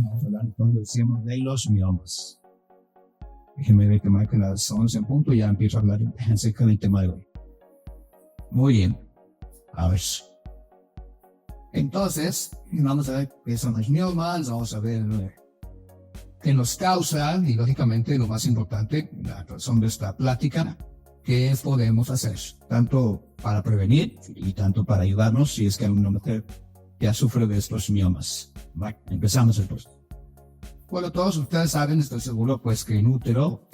Vamos a hablar entonces, decíamos, de los miomas. Déjenme ver que marquen las 11 en punto y ya empiezo a hablar acerca del tema de hoy. Muy bien. A ver. Entonces, vamos a ver qué son los miomas, vamos a ver qué nos causa y, lógicamente, lo más importante, la razón de esta plática, qué podemos hacer, tanto para prevenir y tanto para ayudarnos si es que hay una mujer que sufre de estos miomas. Vale, empezamos entonces. Bueno, todos ustedes saben, estoy seguro, pues que el útero,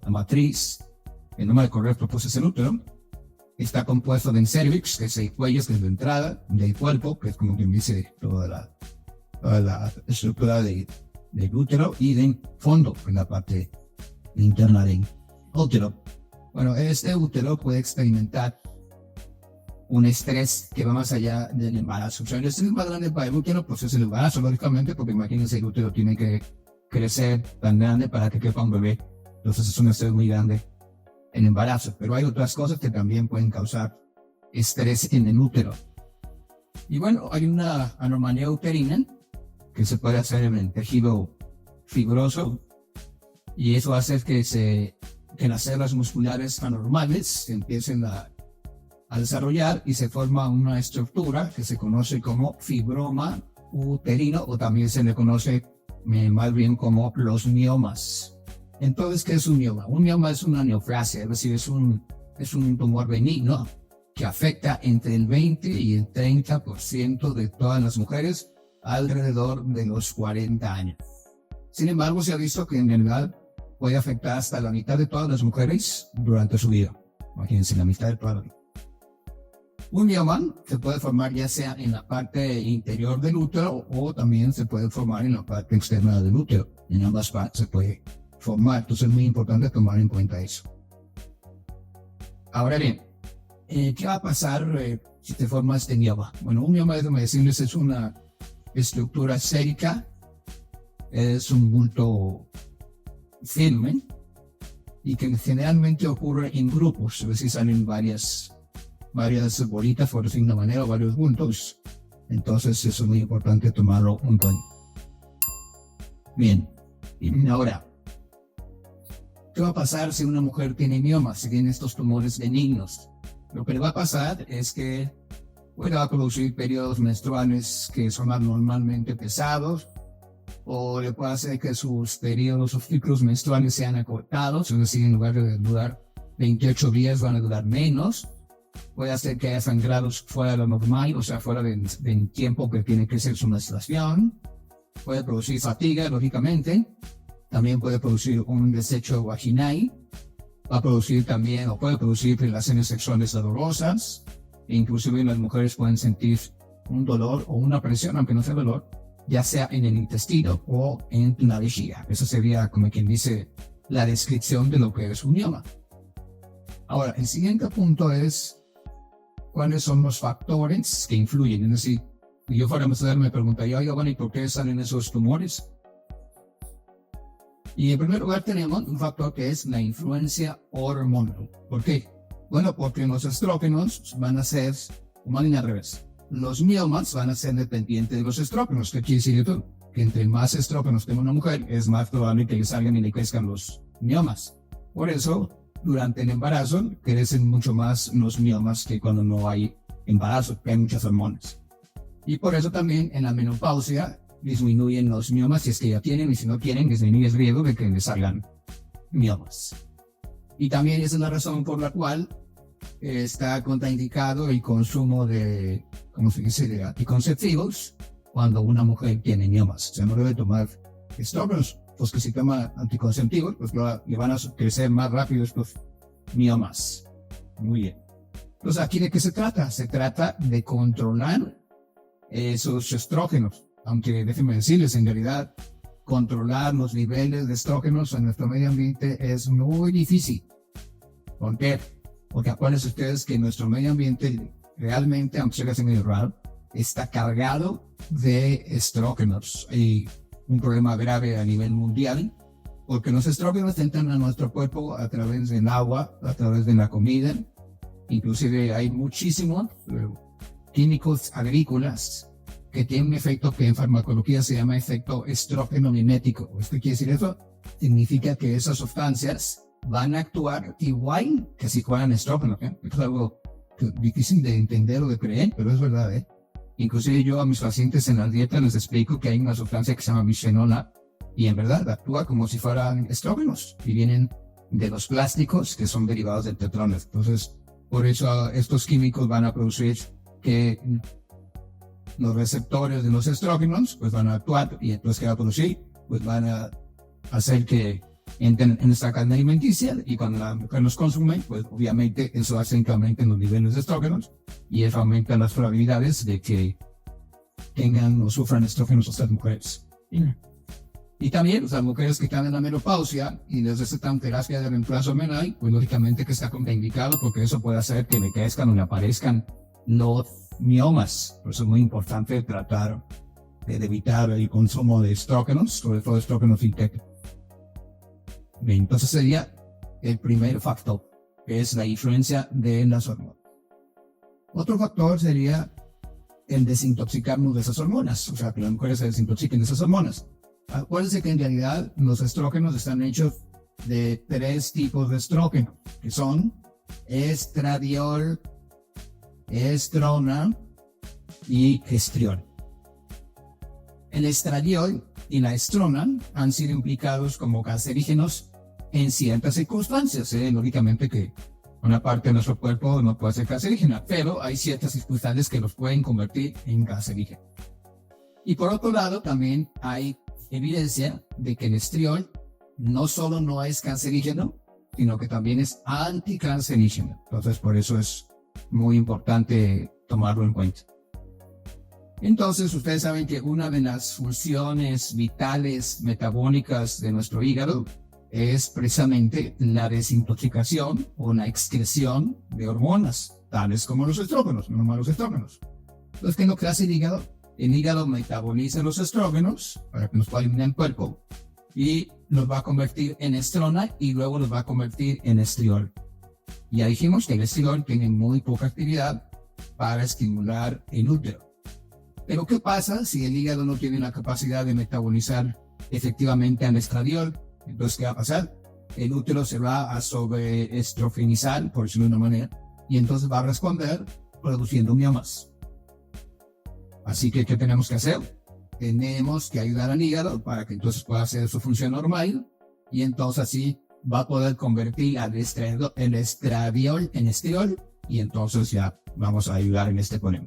la matriz, el nombre correcto pues es el útero, está compuesto de cervix, que es el cuello, que es la entrada del cuerpo, que es como quien dice toda la estructura del útero, y de fondo, en la parte interna del útero. Bueno, este útero puede experimentar un estrés que va más allá del embarazo. O sea, el estrés más grande para el útero pues es el embarazo, lógicamente, porque imagínense, el útero tiene que crecer tan grande para que quepa un bebé. Entonces es un estrés muy grande el embarazo. Pero hay otras cosas que también pueden causar estrés en el útero. Y bueno, hay una anormalidad uterina que se puede hacer en el tejido fibroso, y eso hace que las células musculares anormales se empiecen a desarrollar y se forma una estructura que se conoce como fibroma uterino, o también se le conoce más bien como los miomas. Entonces, ¿qué es un mioma? Un mioma es una neoplasia, es decir, es un tumor benigno que afecta entre el 20 y el 30% de todas las mujeres alrededor de los 40 años. Sin embargo, se ha visto que en realidad puede afectar hasta la mitad de todas las mujeres durante su vida. Imagínense, la mitad de toda la vida. Un mioma se puede formar ya sea en la parte interior del útero o también se puede formar en la parte externa del útero. En ambas partes se puede formar, entonces es muy importante tomar en cuenta eso. Ahora bien, ¿qué va a pasar si te forma este mioma? Bueno, un mioma, déjame decirles, es una estructura esférica, es un bulto firme y que generalmente ocurre en grupos, es decir, salen varias bolitas, por decirlo de una manera, o varios bultos. Entonces eso es muy importante tomarlo en cuenta. Bien, y ahora, ¿qué va a pasar si una mujer tiene miomas, si tiene estos tumores benignos? Lo que le va a pasar es que va a producir periodos menstruales que son anormalmente pesados, o le puede hacer que sus periodos o ciclos menstruales sean acortados, es decir, en lugar de durar 28 días van a durar menos. Puede hacer que haya sangrados fuera de lo normal, o sea, fuera del tiempo que tiene que ser su menstruación. Puede producir fatiga, lógicamente. También puede producir un desecho vaginal. Va a producir también, o puede producir relaciones sexuales dolorosas. E inclusive las mujeres pueden sentir un dolor o una presión, aunque no sea dolor, ya sea en el intestino o en la vejiga. Eso sería, como quien dice, la descripción de lo que es un mioma. Ahora, el siguiente punto es cuáles son los factores que influyen. Es decir, si yo fuera a estudiar, me preguntaría, oiga, bueno, ¿y por qué salen esos tumores? Y en primer lugar tenemos un factor que es la influencia hormonal. ¿Por qué? Bueno, porque los estrógenos van a ser, o más bien al revés, los miomas van a ser dependientes de los estrógenos. ¿Qué quiere decir esto? Que entre más estrógenos tenga una mujer, es más probable que le salgan y le crezcan los miomas. Por eso, durante el embarazo crecen mucho más los miomas que cuando no hay embarazo, que hay muchas hormonas. Y por eso también en la menopausia disminuyen los miomas si es que ya tienen, y si no tienen, disminuye el riesgo de que les salgan miomas. Y también esa es la razón por la cual está contraindicado el consumo de, ¿cómo se dice?, de anticonceptivos cuando una mujer tiene miomas. O sea, no debe tomar estrógenos, pues que si toma anticonceptivos, pues le van a crecer más rápido estos miomas. Muy bien. Entonces, ¿aquí de qué se trata? Se trata de controlar esos estrógenos. Aunque déjenme decirles, en realidad, controlar los niveles de estrógenos en nuestro medio ambiente es muy difícil. ¿Por qué? Porque acuérdense ustedes que nuestro medio ambiente realmente, aunque sea medio raro, está cargado de estrógenos. Hay un problema grave a nivel mundial, porque los estrógenos entran a nuestro cuerpo a través del agua, a través de la comida. Inclusive hay muchísimos químicos agrícolas que tiene un efecto que en farmacología se llama efecto estrógeno mimético. ¿Esto quiere decir eso? Significa que esas sustancias van a actuar igual que si fueran estrógeno. Es algo difícil de entender o de creer, pero es verdad. Inclusive yo a mis pacientes en la dieta les explico que hay una sustancia que se llama bisfenol y en verdad actúa como si fueran estrógenos y vienen de los plásticos que son derivados del petróleo. Entonces, por eso estos químicos van a producir que los receptores de los estrógenos pues van a actuar y entonces que va a producir pues van a hacer que entren en nuestra cadena alimenticia y cuando la mujer los consume pues obviamente eso hace que aumenten los niveles de estrógenos y eso aumenta las probabilidades de que tengan o sufran estrógenos estas mujeres. Y también las mujeres que están en la menopausia y les recetan terapia de reemplazo hormonal, pues lógicamente que está contraindicado porque eso puede hacer que le crezcan o le aparezcan los miomas. Por eso es muy importante tratar de evitar el consumo de estrógenos, sobre todo estrógenos sintéticos. Bien, entonces sería el primer factor, que es la influencia de las hormonas. Otro factor sería el desintoxicarnos de esas hormonas, o sea, que las mujeres se desintoxiquen de esas hormonas. Acuérdense que en realidad los estrógenos están hechos de 3 tipos de estrógeno, que son estradiol, estrona y estriol. El estradiol y la estrona han sido implicados como cancerígenos en ciertas circunstancias. Lógicamente que una parte de nuestro cuerpo no puede ser cancerígena, pero hay ciertas circunstancias que los pueden convertir en cancerígenos. Y por otro lado, también hay evidencia de que el estriol no solo no es cancerígeno, sino que también es anticancerígeno. Entonces, por eso es muy importante tomarlo en cuenta. Entonces, ustedes saben que una de las funciones vitales metabólicas de nuestro hígado es precisamente la desintoxicación o la excreción de hormonas, tales como los estrógenos, no malos estrógenos. Entonces, ¿qué es lo que hace el hígado? El hígado metaboliza los estrógenos para que nos pueda eliminar el cuerpo y los va a convertir en estrona y luego los va a convertir en estriol. Ya dijimos que el estriol tiene muy poca actividad para estimular el útero. Pero ¿qué pasa si el hígado no tiene la capacidad de metabolizar efectivamente al estradiol? Entonces, ¿qué va a pasar? El útero se va a sobreestrogenizar, por decirlo de una manera, y entonces va a responder produciendo miomas. Así que, ¿qué tenemos que hacer? Tenemos que ayudar al hígado para que entonces pueda hacer su función normal y entonces así va a poder convertir el estradiol en estriol y entonces ya vamos a ayudar en este problema.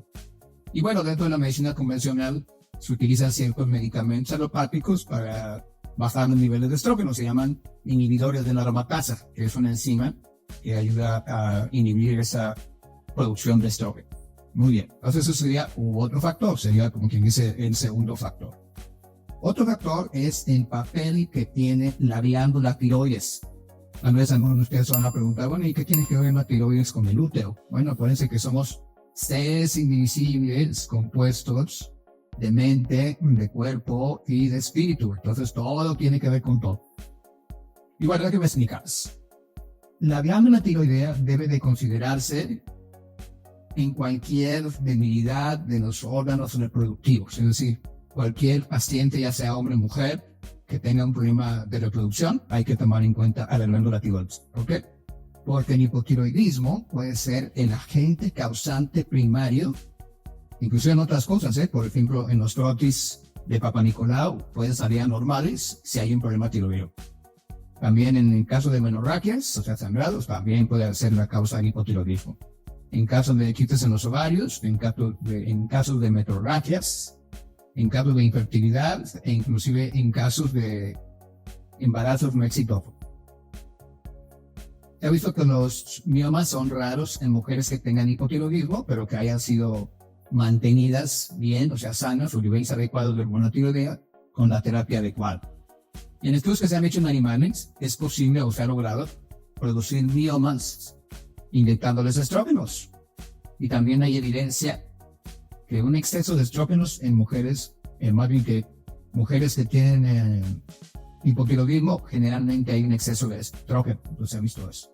Y bueno, dentro de la medicina convencional se utilizan ciertos medicamentos alopáticos para bajar los niveles de estrógeno. Se llaman inhibidores de la aromatasa, que es una enzima que ayuda a inhibir esa producción de estrógeno. Muy bien, entonces eso sería otro factor, sería como quien dice el segundo factor. Otro factor es el papel que tiene la glándula tiroides. Tal vez algunos de ustedes van a preguntar, bueno, ¿y qué tiene que ver la tiroides con el útero? Bueno, acuérdense que somos seres indivisibles compuestos de mente, de cuerpo y de espíritu. Entonces todo tiene que ver con todo. Y bueno, déjenme explicarles. La glándula tiroidea debe de considerarse en cualquier debilidad de los órganos reproductivos, es decir, cualquier paciente, ya sea hombre o mujer, que tenga un problema de reproducción, hay que tomar en cuenta a la glándula tiroides, ¿ok? Porque el hipotiroidismo puede ser el agente causante primario, inclusive en otras cosas, por ejemplo, en los croquis de Papa Nicolau pueden salir anormales si hay un problema tiroideo. También en el caso de menorragias, o sea, sangrados, también puede ser la causa del hipotiroidismo. En casos de quistes en los ovarios, en casos de menorragias, en casos de infertilidad e inclusive en casos de embarazos no exitosos. Se ha visto que los miomas son raros en mujeres que tengan hipotiroidismo, pero que hayan sido mantenidas bien, o sea, sanas, o niveles adecuados de hormona tiroidea con la terapia adecuada. En estudios que se han hecho en animales, es posible o se ha logrado producir miomas inyectándoles estrógenos. Y también hay evidencia que un exceso de estrógenos en mujeres, más bien que mujeres que tienen hipotiroidismo, generalmente hay un exceso de estrógeno. Entonces se ha visto eso.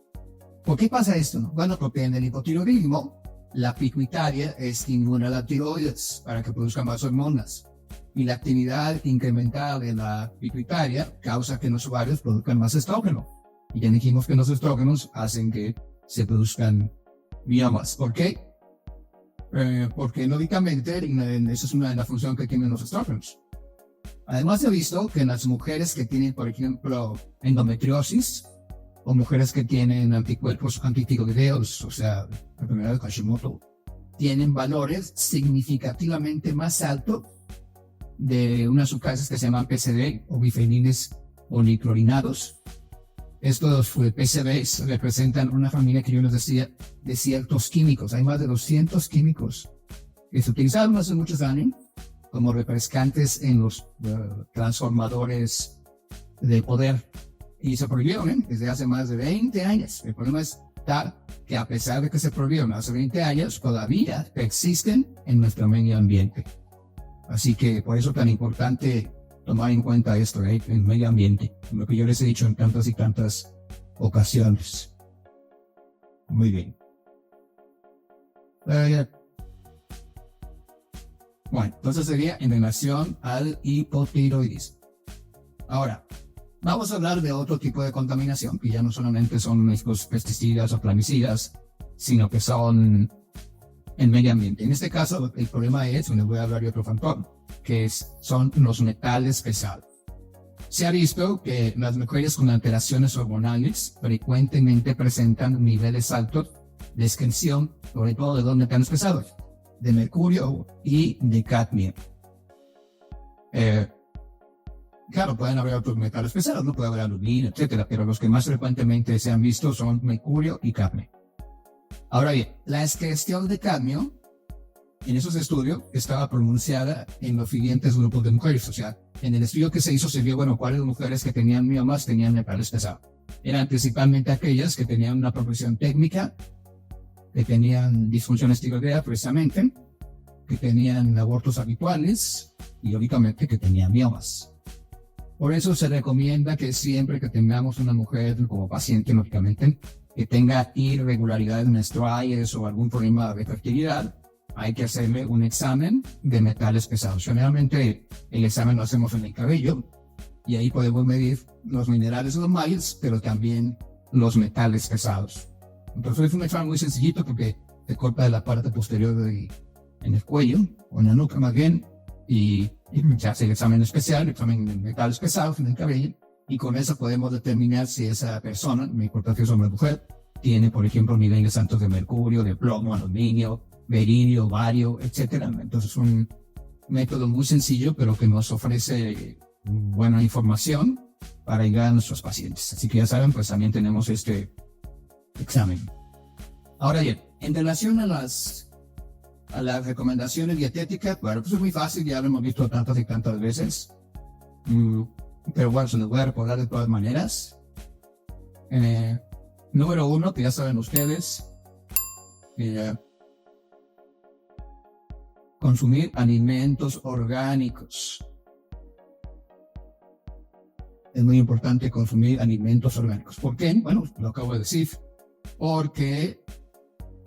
¿Por qué pasa esto? Bueno, porque en el hipotiroidismo La pituitaria estimula la tiroides para que produzca más hormonas. Y la actividad incrementada de la pituitaria causa que los ovarios produzcan más estrógeno. Y ya dijimos que los estrógenos hacen que se produzcan miomas. ¿Por qué? Porque lógicamente esa es una de las funciones que tienen los estrógenos. Además, se ha visto que en las mujeres que tienen, por ejemplo, endometriosis, o mujeres que tienen anticuerpos antitiroideos, o sea, enfermedad de Hashimoto, tienen valores significativamente más altos de unas sustancias que se llaman PCB o bifenines policlorinados. Estos PCBs representan una familia que yo les decía de ciertos químicos. Hay más de 200 químicos que se utilizaron hace muchos años como refrescantes en los transformadores de poder y se prohibieron desde hace más de 20 años. El problema es que a pesar de que se prohibieron hace 20 años, todavía existen en nuestro medio ambiente. Así que por eso es tan importante tomar en cuenta esto, el medio ambiente, lo que yo les he dicho en tantas y tantas ocasiones. Muy bien. Bueno, entonces sería en relación al hipotiroidismo. Ahora, vamos a hablar de otro tipo de contaminación, que ya no solamente son estos pesticidas o plaguicidas, sino que son el medio ambiente. En este caso, el problema es, les voy a hablar de otro factor, que son los metales pesados. Se ha visto que las mujeres con alteraciones hormonales frecuentemente presentan niveles altos de excreción, sobre todo de dos metales pesados, de mercurio y de cadmio. Claro, pueden haber otros metales pesados, no puede haber aluminio, etcétera, pero los que más frecuentemente se han visto son mercurio y cadmio. Ahora bien, la excreción de cadmio en esos estudios estaba pronunciada en los siguientes grupos de mujeres. O sea, en el estudio que se hizo se vio, cuáles mujeres que tenían miomas tenían metales pesados. Eran principalmente aquellas que tenían una profesión técnica, que tenían disfunciones tiroideas precisamente, que tenían abortos habituales y lógicamente que tenían miomas. Por eso se recomienda que siempre que tengamos una mujer como paciente, lógicamente, que tenga irregularidades menstruales o algún problema de fertilidad, hay que hacerle un examen de metales pesados. Generalmente el examen lo hacemos en el cabello y ahí podemos medir los minerales normales, pero también los metales pesados. Entonces es un examen muy sencillito porque se corta de la parte posterior en el cuello, o en la nuca más bien, y se hace el examen especial, el examen de metales pesados en el cabello, y con eso podemos determinar si esa persona, no importa si es hombre o mujer, tiene, por ejemplo, niveles altos de mercurio, de plomo, aluminio, beridio, bario, etc. Entonces es un método muy sencillo, pero que nos ofrece buena información para ayudar a nuestros pacientes. Así que ya saben, pues también tenemos este examen. Ahora bien, en relación a las recomendaciones dietéticas, bueno, pues es muy fácil, ya lo hemos visto tantas y tantas veces, pero bueno, se los voy a recordar de todas maneras. Número 1, que ya saben ustedes, consumir alimentos orgánicos. Es muy importante consumir alimentos orgánicos. ¿Por qué? Bueno, lo acabo de decir. Porque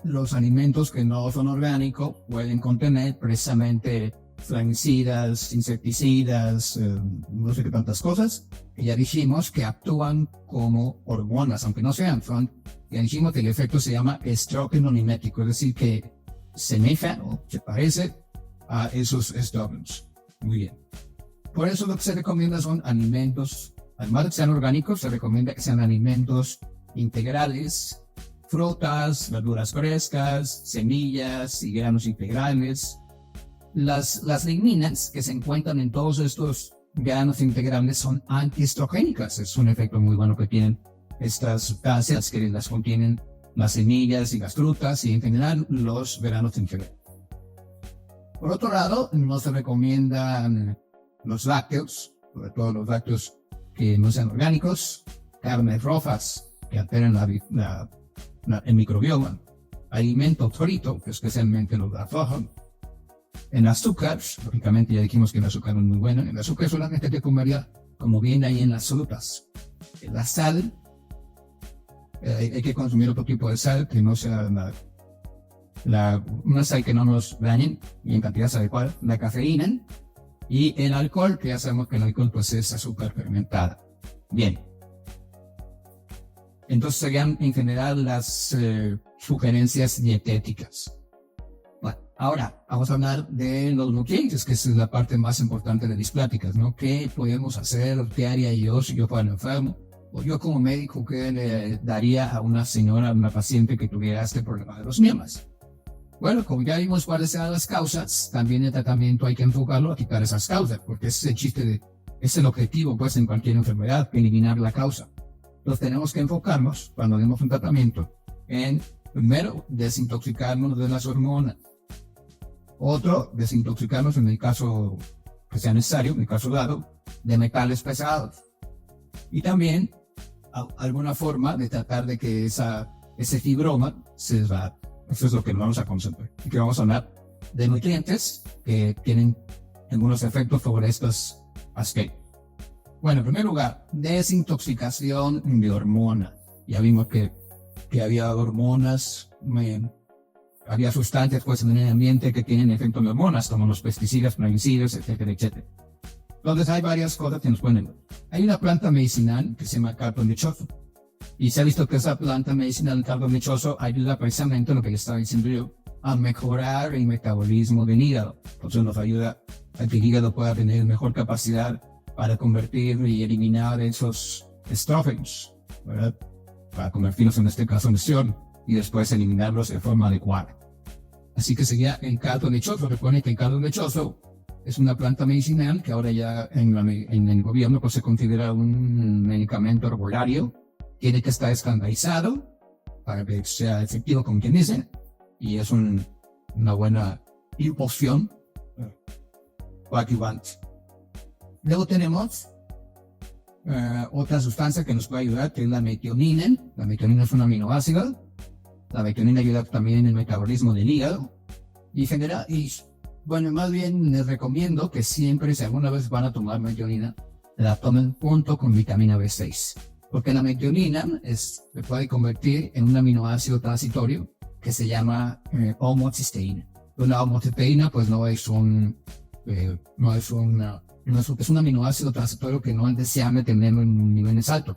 los alimentos que no son orgánicos pueden contener precisamente plaguicidas, insecticidas, no sé qué tantas cosas, que ya dijimos que actúan como hormonas, aunque no sean, ya dijimos que el efecto se llama estrógeno mimético, es decir, que semeja o se parece a esos estrógenos. Muy bien. Por eso lo que se recomienda son alimentos, además de que sean orgánicos, se recomienda que sean alimentos integrales, frutas, verduras frescas, semillas y granos integrales. Las ligninas que se encuentran en todos estos granos integrales son antiestrogénicas. Es un efecto muy bueno que tienen estas sustancias que las contienen las semillas y las frutas y en general los granos integrales. Por otro lado, no se recomiendan los lácteos, sobre todo los lácteos que no sean orgánicos, carnes rojas que alteran el microbioma, alimentos fritos, especialmente los rojos. En azúcar, lógicamente ya dijimos que el azúcar es muy bueno, el azúcar solamente te comería como viene ahí en las frutas. La sal, hay que consumir otro tipo de sal que no sea unas hay que no nos dañen y en cantidades adecuadas, la cafeína y el alcohol, que ya sabemos que el alcohol pues es azúcar fermentada. Bien. Entonces serían en general las sugerencias dietéticas. Bueno, ahora vamos a hablar de los nutrientes, que es la parte más importante de mis pláticas, ¿no? ¿Qué podemos hacer? ¿Qué haría yo si yo fuera enfermo? O yo como médico, ¿qué le daría a una señora, a una paciente que tuviera este problema de los miomas? Bueno, como ya vimos cuáles eran las causas, también el tratamiento hay que enfocarlo a quitar esas causas, porque ese es el chiste es el objetivo, pues, en cualquier enfermedad, eliminar la causa. Entonces tenemos que enfocarnos, cuando demos un tratamiento, en, primero, desintoxicarnos de las hormonas. Otro, desintoxicarnos, en el caso que sea necesario, en el caso dado, de metales pesados. Y también, alguna forma de tratar de que ese fibroma se desbarate. Eso es lo que vamos a concentrar. Y que vamos a hablar de nutrientes que tienen algunos efectos sobre estos aspectos. Bueno, en primer lugar, desintoxicación de hormonas. Ya vimos que había hormonas, había sustancias pues, en el ambiente que tienen efectos de hormonas, como los pesticidas, plaguicidas, etcétera, etcétera. Entonces hay varias cosas que nos pueden. Hay una planta medicinal que se llama cartón lechoso. Y se ha visto que esa planta medicinal, el cartón lechoso, ayuda precisamente, lo que ya estaba diciendo yo, a mejorar el metabolismo del hígado. Entonces nos ayuda a que el hígado pueda tener mejor capacidad para convertir y eliminar esos estrógenos, ¿verdad? Para convertirlos en este caso en estrón y después eliminarlos de forma adecuada. Así que sería el cartón lechoso. Recuerden que el cartón lechoso es una planta medicinal que ahora ya en el gobierno pues, se considera un medicamento herbolario. Tiene que estar estandarizado para que sea efectivo, como quien dice, y es una buena infusión coadyuvante. Luego tenemos otra sustancia que nos puede ayudar, que es la metionina. La metionina es un aminoácido. La metionina ayuda también en el metabolismo del hígado. Y bueno, más bien les recomiendo que siempre, si alguna vez van a tomar metionina, la tomen junto con vitamina B6. Porque la metionina se puede convertir en un aminoácido transitorio que se llama homocisteína. La homocisteína pues es un aminoácido transitorio que no es deseable tenerlo en niveles altos.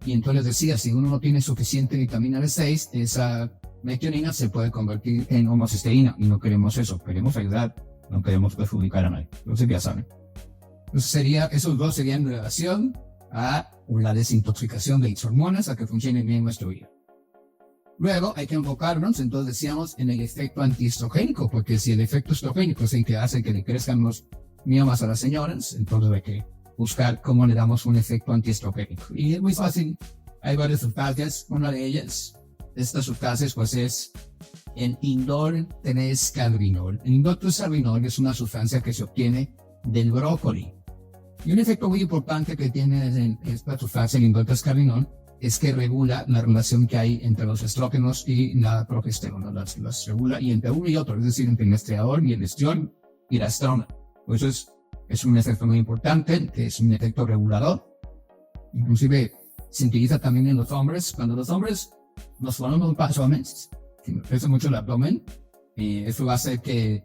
Y entonces decía, si uno no tiene suficiente vitamina B6, esa metionina se puede convertir en homocisteína y no queremos eso, queremos ayudar, no queremos perjudicar a nadie. Entonces ya saben. Entonces esos dos serían en relación a la desintoxicación de las hormonas, a que funcione bien nuestro hígado. Luego hay que enfocarnos, entonces decíamos, en el efecto antiestrogénico, porque si el efecto estrogénico es el que hace que le crezcan los miomas a las señoras, entonces hay que buscar cómo le damos un efecto antiestrogénico. Y es muy fácil, hay varias sustancias, una de ellas, estas sustancias, pues es el indol 3-carbinol. El indol 3-carbinol es una sustancia que se obtiene del brócoli. Y un efecto muy importante que tiene esta sustancia, el indol 3-carbinol, es que regula la relación que hay entre los estrógenos y la progesterona. Las regula y entre uno y otro, es decir, entre el estriador y el estriol y la estrona. Por eso es un efecto muy importante, que es un efecto regulador. Inclusive se utiliza también en los hombres. Cuando los hombres nos ponemos pasones, que nos pesa mucho el abdomen, eso va a hacer que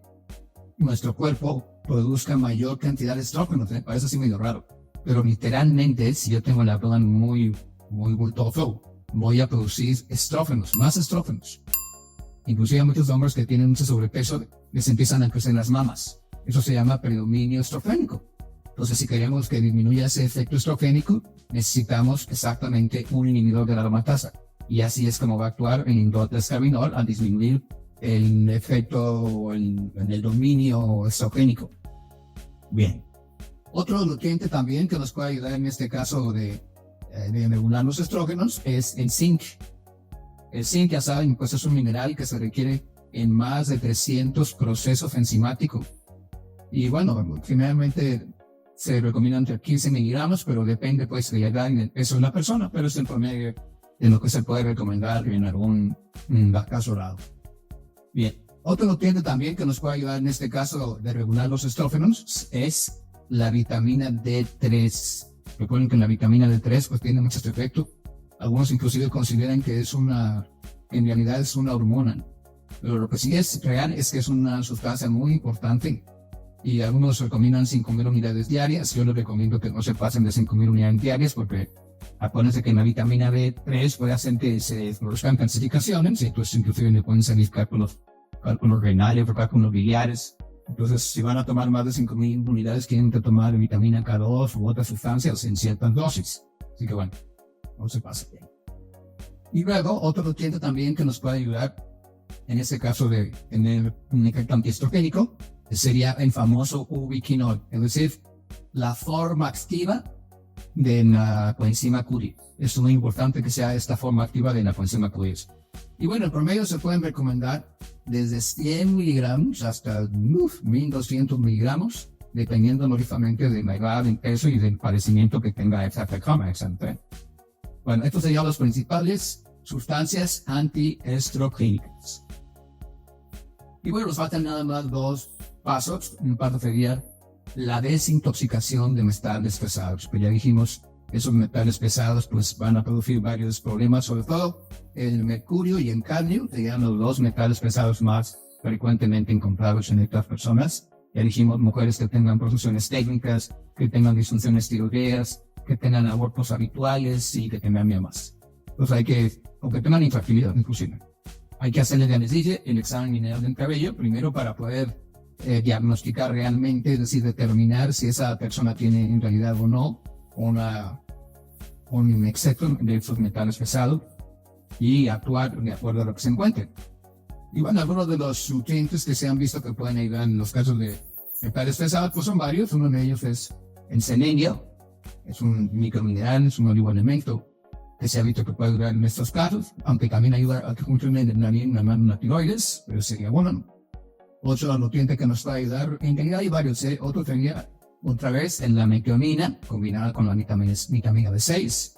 nuestro cuerpo produzca mayor cantidad de estrógenos. Parece así medio raro. Pero literalmente, si yo tengo el abdomen muy bultoso, voy a producir estrógenos, más estrógenos. Inclusive a muchos hombres que tienen mucho sobrepeso les empiezan a crecer las mamas. Eso se llama predominio estrogénico. Entonces, si queremos que disminuya ese efecto estrogénico, necesitamos exactamente un inhibidor de la aromatasa. Y así es como va a actuar el indol 3-carbinol al disminuir el efecto en el dominio estrogénico. Bien. Otro nutriente también que nos puede ayudar en este caso de regular los estrógenos es el zinc. El zinc, ya saben, pues es un mineral que se requiere en más de 300 procesos enzimáticos. Y bueno, generalmente se recomienda entre 15 miligramos, pero depende pues de la edad y el peso de la persona, pero es el promedio de lo que se puede recomendar en algún caso dado. Bien, otro nutriente también que nos puede ayudar en este caso de regular los estrógenos es la vitamina D3. Recuerden que la vitamina D3 pues tiene muchos efectos. Algunos inclusive consideran que en realidad es una hormona. Pero lo que sí es real es que es una sustancia muy importante y algunos recomiendan 5.000 unidades diarias. Yo les recomiendo que no se pasen de 5.000 unidades diarias porque acuérdense que la vitamina B3 puede hacer que se produzcan calcificaciones y entonces inclusive le pueden salir cálculos renales o cálculos biliares. Entonces, si van a tomar más de 5.000 unidades, tienen que tomar vitamina K2 u otras sustancias en ciertas dosis. Así que bueno, no se pase bien. Y luego, otro nutriente también que nos puede ayudar, en este caso de tener un efecto antiestrogénico, sería el famoso ubiquinol, es decir, la forma activa de la coenzima Q10. Es muy importante que sea esta forma activa de la coenzima Q10. Y bueno, el promedio se pueden recomendar desde 100 miligramos hasta 1.200 miligramos, dependiendo lógicamente de la edad, del peso y del padecimiento que tenga esa persona. Bueno, estos serían las principales sustancias antiestrogénicas. Y bueno, nos faltan nada más 2 pasos. Un paso sería la desintoxicación de metales pesados. Pues ya dijimos, esos metales pesados pues van a producir varios problemas, sobre todo el mercurio y el cadmio, serían los 2 metales pesados más frecuentemente encontrados en estas personas. Ya dijimos, mujeres que tengan profesiones técnicas, que tengan disfunciones tiroideas, que tengan abortos habituales y que tengan miomas. Entonces hay que, o que tengan infertilidad inclusive. Hay que hacerle el examen mineral del cabello, primero para poder diagnosticar realmente, es decir, determinar si esa persona tiene en realidad o no un exceso de esos metales pesados y actuar de acuerdo a lo que se encuentre. Y bueno, algunos de los nutrientes que se han visto que pueden ayudar en los casos de metales pesados, pues son varios. Uno de ellos es el selenio, es un micromineral, es un oligoelemento que se ha visto que puede ayudar en estos casos, aunque también ayuda a que funcione la tiroides, pero sería bueno. Otro nutriente que nos va a ayudar, en realidad hay varios, otro sería otra vez en la metionina combinada con la vitamina B6.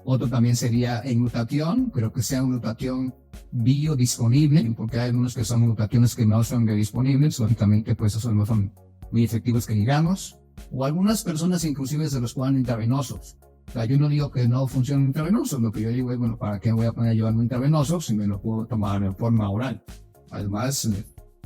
Otro también sería el glutatión, pero que sea un glutatión biodisponible, porque hay algunos que son glutationes que no son biodisponibles, lógicamente pues esos no son muy efectivos que digamos, o algunas personas inclusive se los ponen intravenosos. O sea, yo no digo que no funcionen intravenosos, lo que yo digo es, bueno, ¿para qué voy a poner a llevarme intravenoso si me lo puedo tomar de forma oral? Además,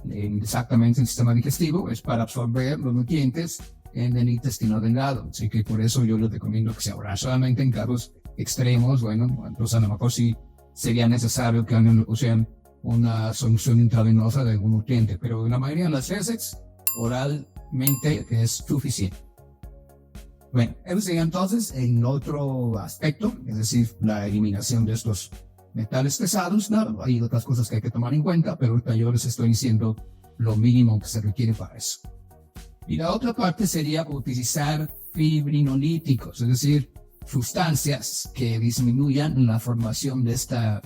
exactamente el sistema digestivo es para absorber los nutrientes en el intestino delgado, así que por eso yo les recomiendo que se abra solamente en casos extremos. Bueno, entonces a lo mejor sí sería necesario que usen una solución intravenosa de algún nutriente, pero en la mayoría de las veces oralmente es suficiente. Bueno, eso sería entonces en otro aspecto, es decir, la eliminación de estos metales pesados. Claro, hay otras cosas que hay que tomar en cuenta, pero ahorita yo les estoy diciendo lo mínimo que se requiere para eso. Y la otra parte sería utilizar fibrinolíticos, es decir, sustancias que disminuyan la formación de esta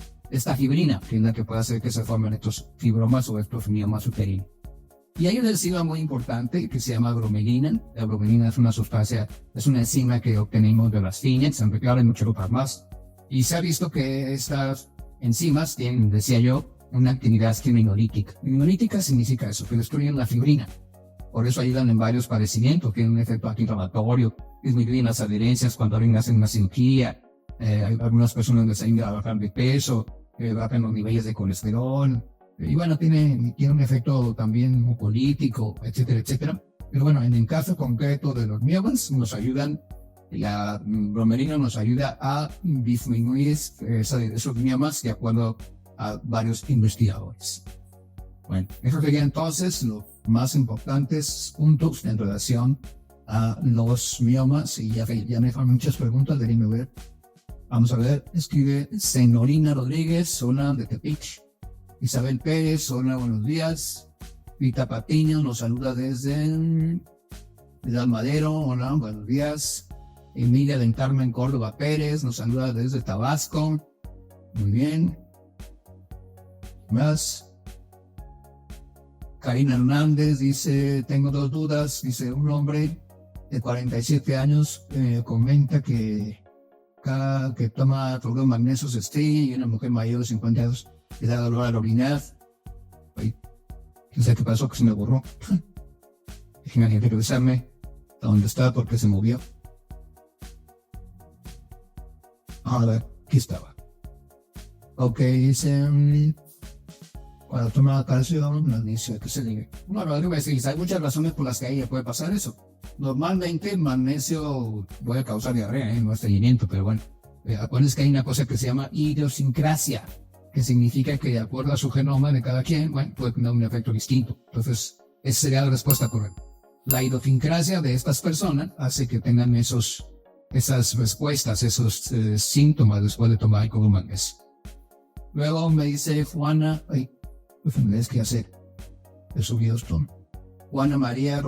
fibrina, que es la que puede hacer que se formen estos fibromas o estos miomas uterinos. Y hay una enzima muy importante que se llama bromelina. La bromelina es una sustancia, es una enzima que obtenemos de las piñas, aunque claro hay muchas otras más. Y se ha visto que estas enzimas tienen, decía yo, una actividad fibrinolítica. Fibrinolítica significa eso, que destruyen la fibrina. Por eso ayudan en varios padecimientos, tienen un efecto antiinflamatorio, disminuyen las adherencias cuando alguien hace una cirugía. Hay algunas personas les ayuda a bajar de peso, bajan los niveles de colesterol. Y bueno, tiene un efecto también mucolítico, etcétera, etcétera. Pero bueno, en el caso concreto de los miomas, la bromelina nos ayuda a disminuir esos miomas de acuerdo a varios investigadores. Bueno, eso sería entonces los más importantes puntos en relación a los miomas. Y ya me dejan muchas preguntas, déjenme ver. Vamos a ver, escribe Senorina Rodríguez, hola de Tepic. Isabel Pérez, hola, buenos días. Vita Patiño nos saluda desde Madero, hola, buenos días. Emilia del Carmen Córdoba Pérez nos saluda desde Tabasco. Muy bien. Más. Karina Hernández dice, tengo 2 dudas. Dice, un hombre de 47 años comenta que toma cloruro magnesio Cestrin y una mujer mayor de 50 años le da dolor al orinar. ¿Quién sabe qué pasó? Que se me borró. Déjenme regresarme a donde estaba porque se movió. Ahora, aquí estaba. Ok, dice... cuando toma calcio, magnesio, ¿qué se dice? Bueno, hay muchas razones por las que a ella puede pasar eso. Normalmente el magnesio puede causar diarrea, no estreñimiento, pero bueno. Acuérdense que hay una cosa que se llama idiosincrasia, que significa que de acuerdo a su genoma de cada quien, bueno, puede tener un efecto distinto. Entonces, esa sería la respuesta correcta. La idiosincrasia de estas personas hace que tengan esas respuestas, esos síntomas después de tomar alcohol o magnesio. Luego me dice Juana, pues me que hacer. He subido esto. Juana María